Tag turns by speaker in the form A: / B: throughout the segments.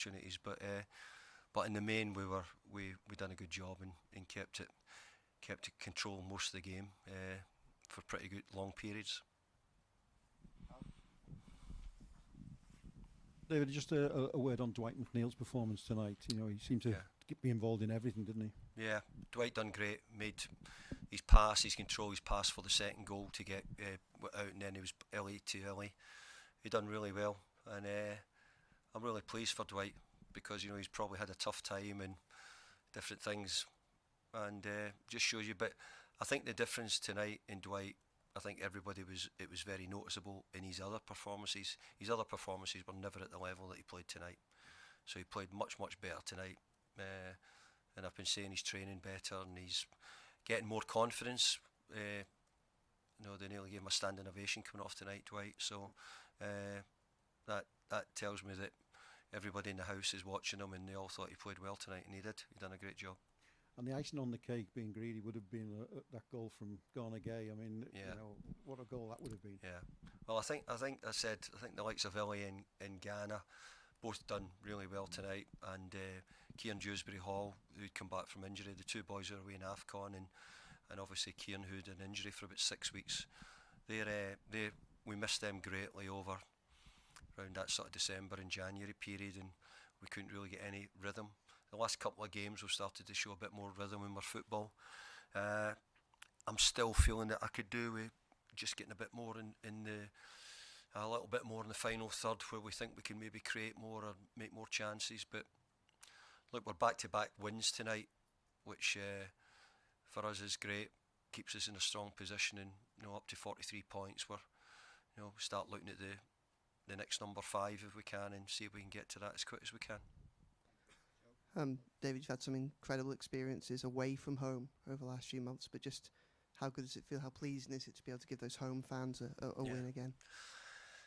A: opportunities, but in the main we done a good job and kept it control most of the game for pretty good long periods.
B: David, just a word on Dwight McNeil's performance tonight. You know, he seemed to be involved in everything, didn't he?
A: Yeah, Dwight done great. Made his pass, his control, his pass for the second goal to get out, and then he was early too early. He done really well, and I'm really pleased for Dwight because he's probably had a tough time and different things, and just shows you. But I think the difference tonight in Dwight, I think it was very noticeable in his other performances. His other performances were never at the level that he played tonight. So he played much better tonight, and I've been saying he's training better and he's getting more confidence. They nearly gave him a standing ovation coming off tonight, Dwight. So that tells me that everybody in the house is watching him and they all thought he played well tonight, and he did. He done a great job.
B: And the icing on the cake, being greedy, would have been that goal from Garner Gay. I mean, what a goal that would have been.
A: Yeah. Well, I think the likes of Illy and Ghana both done really well tonight, and Kieran Dewsbury Hall, who'd come back from injury, the two boys who were away in AFCON, and obviously Kieran, who had an injury for about 6 weeks. We missed them greatly over around that sort of December and January period, and we couldn't really get any rhythm. The last couple of games we've started to show a bit more rhythm in our football. I'm still feeling that I could do with just getting a bit more a little bit more in the final third, where we think we can maybe create more or make more chances. But look, we're back-to-back wins tonight, which for us is great. Keeps us in a strong position, and up to 43 points. We start looking at the next number 5 if we can, and see if we can get to that as quick as we can.
C: David, you've had some incredible experiences away from home over the last few months, but just how good does it feel? How pleasing is it to be able to give those home fans a win again?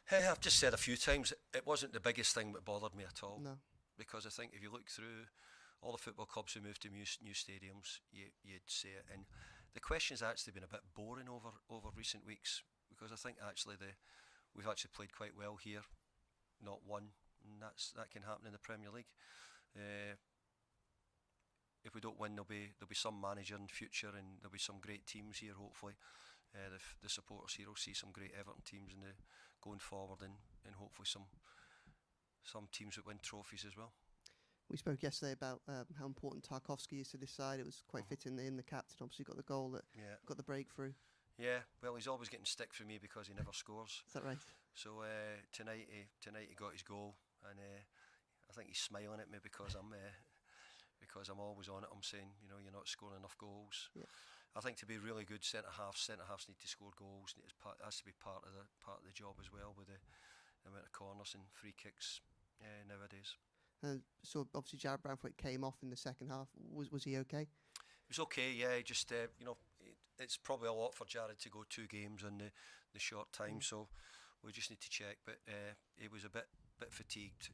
A: Hey, I've just said a few times, it wasn't the biggest thing that bothered me at all.
C: No.
A: Because I think if you look through all the football clubs who moved to new stadiums, you'd see it. And the question's actually been a bit boring over recent weeks, because I think actually we've actually played quite well here, not won, and that can happen in the Premier League. If we don't win, there'll be some manager in the future, and there'll be some great teams here. Hopefully, the supporters here will see some great Everton teams going forward, and hopefully some teams that win trophies as well.
C: We spoke yesterday about how important Tarkowski is to this side. It was quite fitting in the captain obviously got the goal that got the breakthrough. Yeah,
A: well, he's always getting stick for me because he never scores.
C: Is that right?
A: So tonight he got his goal, and I think he's smiling at me because I'm always on it. I'm saying, you're not scoring enough goals.
C: Yeah.
A: I think to be really good centre halves need to score goals. It has to be part of the job as well, with the amount of corners and free kicks nowadays.
C: So obviously Jared Branthwaite came off in the second half. Was he okay?
A: He was okay. Yeah, just it's probably a lot for Jared to go 2 games in the short time. So we just need to check. But he was a bit fatigued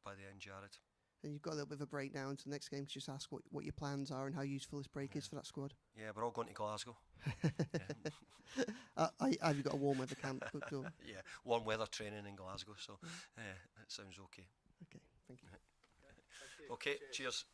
A: by the end, Jared.
C: And you've got a little bit of a break now into the next game. Just ask what your plans are and how useful this break is for that squad.
A: Yeah, we're all going to Glasgow.
C: Have you got a warm weather camp booked? Or?
A: Yeah, warm weather training in Glasgow. So that sounds okay.
C: Okay, thank you.
A: Okay, cheers.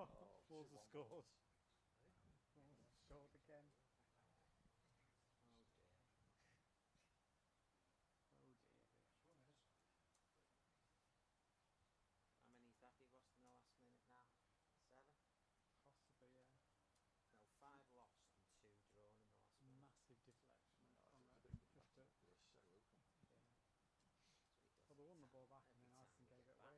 B: Wolves have scored. Wolves have scored again.
D: Oh dear.
B: Oh dear.
D: How many's that he lost in the last minute now? 7?
B: Possibly, yeah.
D: No, 5 lost and 2 drawn in the last minute.
B: Massive deflection from just a. Yeah.
D: So he does
B: Well, they won the ball back and
D: every
B: then
D: time
B: Arsenal
D: we
B: gave
D: get
B: it
D: back,
B: away.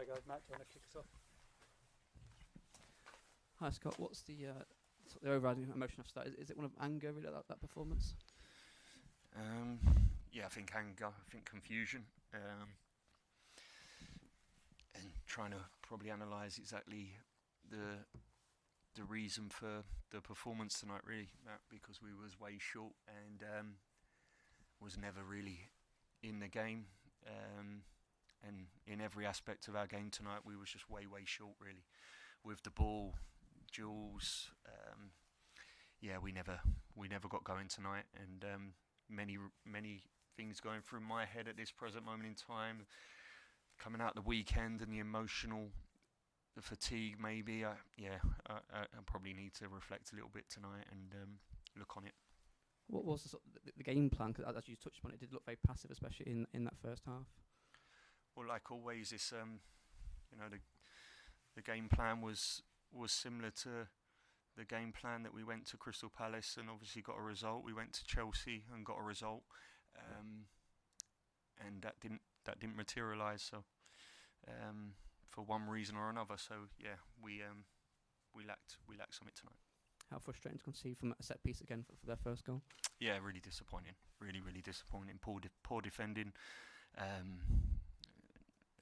E: Okay, guys, Matt, do you want to kick us off?
F: Hi Scott, what's the sort of the overriding emotion after that? Is it one of anger, really, that performance?
G: Yeah, I think anger, I think confusion, and trying to probably analyse exactly the reason for the performance tonight, really, because we was way short and was never really in the game, and in every aspect of our game tonight we was just way short, really, with the ball, duels. Yeah, we never got going tonight, and many things going through my head at this present moment in time, coming out the weekend and the fatigue maybe. I probably need to reflect a little bit tonight and look on it.
F: What was the, sort of the game plan? Because as you touched upon, it did look very passive, especially in that first half.
G: Well, like always, it's the game plan was similar to the game plan that we went to Crystal Palace and obviously got a result. We went to Chelsea and got a result, and that didn't materialise. So for one reason or another. So yeah, we lacked something tonight.
F: How frustrating to concede from a set piece again for their first goal.
G: Yeah, really disappointing. Really disappointing. Poor defending.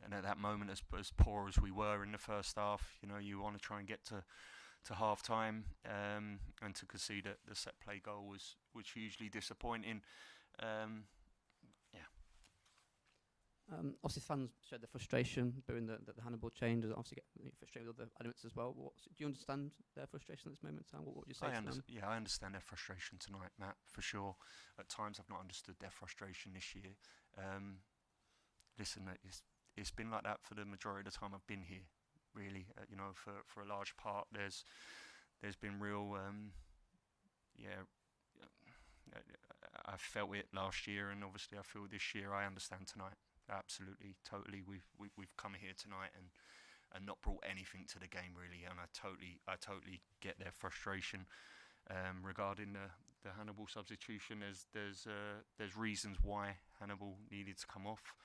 G: And at that moment, as poor as we were in the first half, you want to try and get to half time, and to concede the set play goal was hugely disappointing.
F: Obviously, fans showed their frustration during the Hannibal change. Obviously, get frustrated with other elements as well. Do you understand their frustration at this moment in time? What would you say to them?
G: Yeah, I understand their frustration tonight, Matt, for sure. At times, I've not understood their frustration this year. Listen, it's been like that for the majority of the time I've been here. Really, for a large part, there's been real. I felt it last year, and obviously I feel this year. I understand tonight. Absolutely, totally. We've come here tonight and not brought anything to the game, really, and I totally get their frustration regarding the Hannibal substitution. There's reasons why Hannibal needed to come off.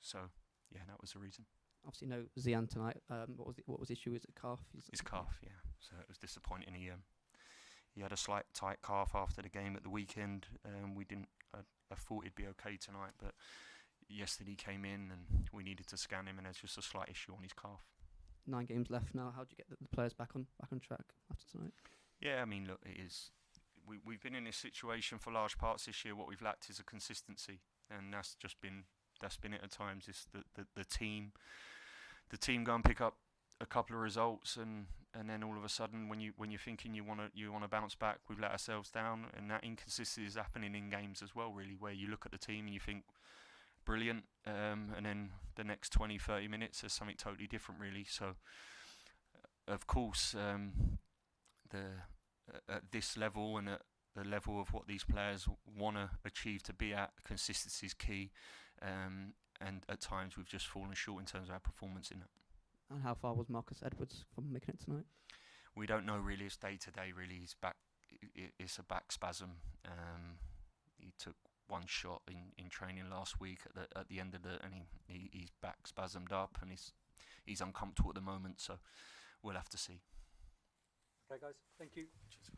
G: So yeah, that was the reason.
F: Obviously, no Zian tonight. What was the issue? Is it calf?
G: His calf, yeah. So it was disappointing. He had a slight tight calf after the game at the weekend. I thought he'd be okay tonight, but yesterday he came in and we needed to scan him, and there's just a slight issue on his calf.
F: 9 games left now. How do you get the players back on track after tonight?
G: Yeah, I mean, look, it is. We've been in this situation for large parts this year. What we've lacked is a consistency, and that's been it at times. It's the team go and pick up a couple of results, and then all of a sudden, when you're thinking you want to bounce back, we've let ourselves down, and that inconsistency is happening in games as well, really, where you look at the team and you think brilliant, and then the next 20-30 minutes there's something totally different, really. So of course, at this level and at the level of what these players want to achieve to be at, consistency is key, and at times we've just fallen short in terms of our performance in that.
F: And how far was Marcus Edwards from making it tonight?
G: We don't know, really. It's day to day, really. He's back. It's a back spasm. He took one shot in training last week at the end of and he's back spasmed up, and he's uncomfortable at the moment. So we'll have to see.
E: Okay, guys. Thank you.
G: Cheers.